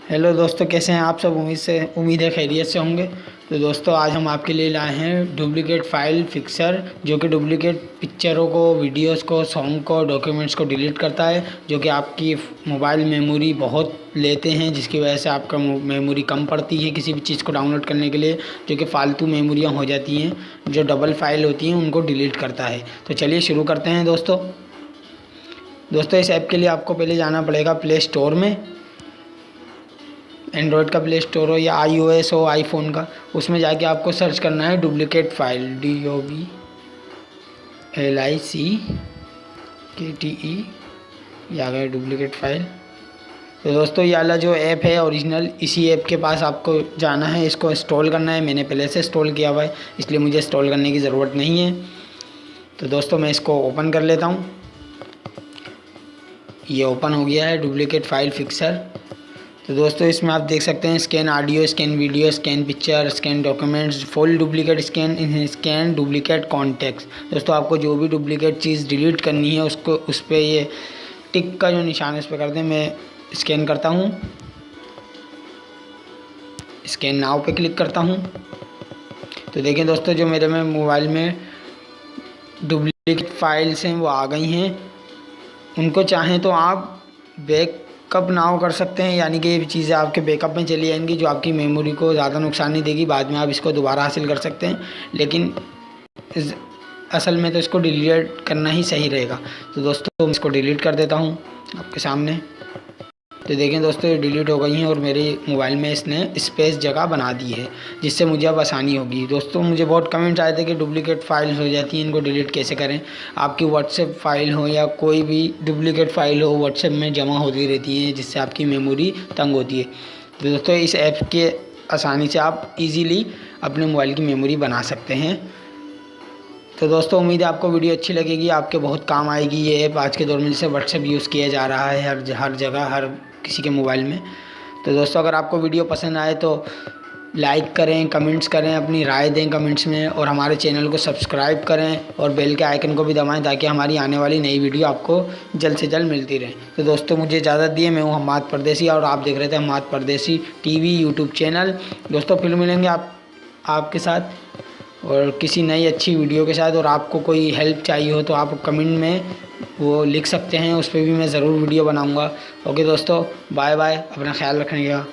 Hello दोस्तों, कैसे हैं आप सब। उम्मीद है खैरियत से होंगे। तो दोस्तों, आज हम आपके लिए लाए हैं डुप्लीकेट फाइल फिक्सर, जो कि डुप्लीकेट पिक्चरों को, वीडियोस को, सॉन्ग को, डॉक्यूमेंट्स को डिलीट करता है, जो कि आपकी मोबाइल मेमोरी बहुत लेते हैं, जिसकी वजह से आपका मेमोरी कम पड़ती है किसी भी चीज़ को डाउनलोड करने के लिए, जो कि फालतू मेमोरियाँ हो जाती हैं, जो डबल फाइल होती हैं उनको डिलीट करता है। तो चलिए शुरू करते हैं दोस्तों। इस ऐप के लिए आपको पहले जाना पड़ेगा प्ले स्टोर में। एंड्रॉयड का प्ले स्टोर हो या iOS हो आईफोन का, उसमें जाके आपको सर्च करना है डुप्लीकेट फाइल, DOBLICKTE, ये आ गया डुप्लीकेट फाइल। तो दोस्तों, ये वाला जो ऐप है ओरिजिनल, इसी ऐप के पास आपको जाना है, इसको इंस्टॉल करना है। मैंने पहले से इंस्टॉल किया हुआ है, इसलिए मुझे इंस्टॉल करने की ज़रूरत नहीं है। तो दोस्तों, मैं इसको ओपन कर लेता हूँ। ये ओपन हो गया है डुप्लीकेट फाइल फिक्सर। तो दोस्तों, इसमें आप देख सकते हैं scan audio, scan video, scan picture, scan documents, full duplicate scan, scan duplicate contacts. दोस्तों, आपको जो भी डुप्लीकेट चीज़ डिलीट करनी है उसको उस पर ये टिक का जो निशान है उस पर कर दें। मैं स्कैन करता हूँ, स्कैन नाउ पे क्लिक करता हूँ। तो देखें दोस्तों, जो मेरे में मोबाइल में डुप्लीकेट फाइल्स हैं वो आ गई हैं। उनको चाहें तो आप बैकअप नाउ कर सकते हैं, यानी कि ये चीज़ें आपके बैकअप में चली जाएंगी, जो आपकी मेमोरी को ज़्यादा नुकसान नहीं देगी। बाद में आप इसको दोबारा हासिल कर सकते हैं, लेकिन असल में तो इसको डिलीट करना ही सही रहेगा। तो दोस्तों, मैं इसको डिलीट कर देता हूँ आपके सामने। तो देखें दोस्तों, ये डिलीट हो गई हैं और मेरे मोबाइल में इसने स्पेस जगह बना दी है, जिससे मुझे अब आसानी होगी। दोस्तों, मुझे बहुत कमेंट्स आए थे कि डुप्लीकेट फाइल्स हो जाती हैं, इनको डिलीट कैसे करें। आपकी व्हाट्सएप फाइल हो या कोई भी डुप्लीकेट फाइल हो, व्हाट्सएप में जमा होती रहती है, जिससे आपकी मेमोरी तंग होती है। तो दोस्तों, इस ऐप के आसानी से आप ईज़िली अपने मोबाइल की मेमोरी बना सकते हैं। तो दोस्तों, उम्मीद है आपको वीडियो अच्छी लगेगी, आपके बहुत काम आएगी ये ऐप। आज के दौर में जैसे व्हाट्सएप यूज़ किया जा रहा है हर जगह, हर किसी के मोबाइल में। तो दोस्तों, अगर आपको वीडियो पसंद आए तो लाइक करें, कमेंट्स करें, अपनी राय दें कमेंट्स में, और हमारे चैनल को सब्सक्राइब करें और बेल के आइकन को भी दबाएं, ताकि हमारी आने वाली नई वीडियो आपको जल्द से जल्द मिलती रहे। तो दोस्तों, मुझे इजाज़त दिए। मैं हूँ हम्माद परदेसी और आप देख रहे थे हम्माद परदेसी टीवी यूट्यूब चैनल। दोस्तों, फिर मिलेंगे आपके साथ और किसी नई अच्छी वीडियो के साथ। और आपको कोई हेल्प चाहिए हो तो आप कमेंट में वो लिख सकते हैं, उस पर भी मैं ज़रूर वीडियो बनाऊंगा। ओके दोस्तों, बाय बाय, अपना ख्याल रखिएगा।